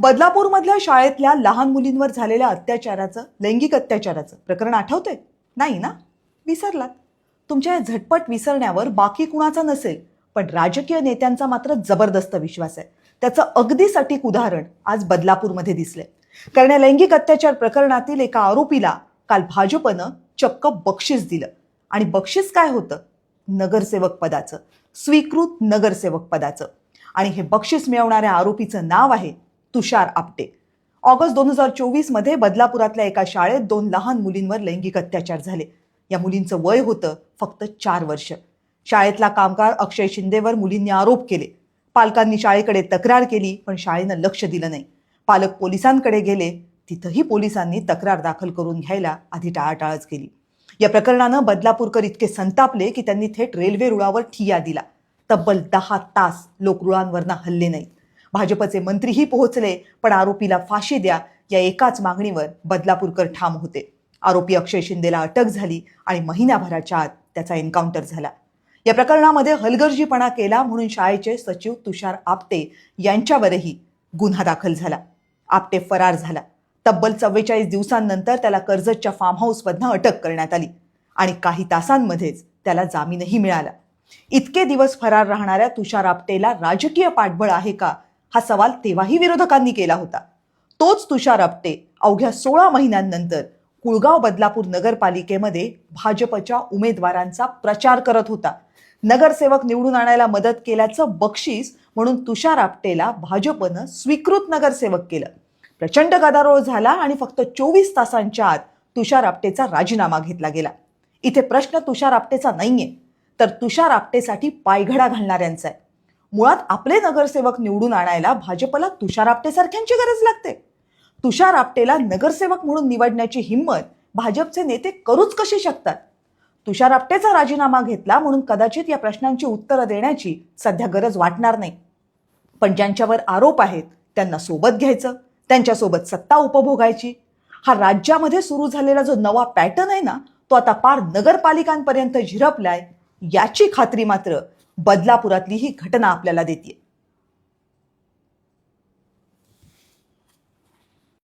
बदलापूरमधल्या शाळेतल्या लहान मुलींवर झालेल्या अत्याचाराचं, लैंगिक अत्याचाराचं प्रकरण आठवतंय? नाही ना? विसरलात. तुमच्या या झटपट विसरण्यावर बाकी कुणाचा नसेल, पण राजकीय नेत्यांचा मात्र जबरदस्त विश्वास आहे. त्याचं अगदी सटीक उदाहरण आज बदलापूरमध्ये दिसलंय. कारण या लैंगिक अत्याचार प्रकरणातील एका आरोपीला काल भाजपनं चक्क बक्षीस दिलं. आणि बक्षीस काय होतं? नगरसेवक पदाचं, स्वीकृत नगरसेवक पदाचं. आणि हे बक्षीस मिळवणाऱ्या आरोपीचं नाव आहे तुषार आपटे. ऑगस्ट 2024 मध्ये बदलापुरातल्या एका शाळेत 2 लहान मुलींवर लैंगिक अत्याचार झाले. या मुलींचं वय होतं फक्त 4 वर्ष. शाळेतला कामगार अक्षय शिंदेवर मुलींनी आरोप केले. पालकांनी शाळेकडे तक्रार केली, पण शाळेनं लक्ष दिलं नाही. पालक पोलिसांकडे गेले, तिथंही पोलिसांनी तक्रार दाखल करून घ्यायला आधी टाळाटाळच केली. या प्रकरणानं बदलापूरकर इतके संतापले की त्यांनी थेट रेल्वे रुळावर ठिय्या दिला. तब्बल 10 तास लोक रुळांवरनं हल्ले नाहीत. भाजपचे मंत्रीही पोहोचले, पण आरोपीला फाशी द्या या एकाच मागणीवर बदलापूरकर ठाम होते. आरोपी अक्षय शिंदेला अटक झाली आणि महिन्याभराच्या आत त्याचा एन्काउंटर झाला. या प्रकरणामध्ये हलगर्जीपणा केला म्हणून शाळेचे सचिव तुषार आपटे यांच्यावरही गुन्हा दाखल झाला. आपटे फरार झाला. तब्बल 44 दिवसांनंतर त्याला कर्जतच्या फार्म हाऊसमधनं अटक करण्यात आली आणि काही तासांमध्येच त्याला जामीनही मिळाला. इतके दिवस फरार राहणाऱ्या तुषार आपटेला राजकीय पाठबळ आहे का, हा सवाल तेव्हाही विरोधकांनी केला होता. तोच तुषार आपटे अवघ्या 16 महिन्यांनंतर कुळगाव बदलापूर नगरपालिकेमध्ये भाजपच्या उमेदवारांचा प्रचार करत होता. नगरसेवक निवडून आणायला मदत केल्याचं बक्षीस म्हणून तुषार आपटेला भाजपनं स्वीकृत नगरसेवक केलं. प्रचंड गदारोळ झाला आणि फक्त 24 तासांच्या आत तुषार आपटेचा राजीनामा घेतला गेला. इथे प्रश्न तुषार आपटेचा नाहीये, तर तुषार आपटेसाठी पायघडा घालणाऱ्यांचा आहे. मुळात आपले नगरसेवक निवडून आणायला भाजपला तुषार आपटेसारख्यांची गरज लागते. तुषार आपटेला नगरसेवक म्हणून निवडण्याची हिंमत भाजपचे नेते करूच कशी शकतात? तुषार आपटेचा राजीनामा घेतला म्हणून कदाचित या प्रश्नांची उत्तरं देण्याची सध्या गरज वाटणार नाही. पण ज्यांच्यावर आरोप आहेत त्यांना सोबत घ्यायचं, त्यांच्यासोबत सत्ता उपभोगायची. हा राज्यामध्ये सुरू झालेला जो नवा पॅटर्न आहे ना, तो आता पार नगरपालिकांपर्यंत झिरपलाय, याची खात्री मात्र बदलापुरातली ही घटना आपल्याला देते.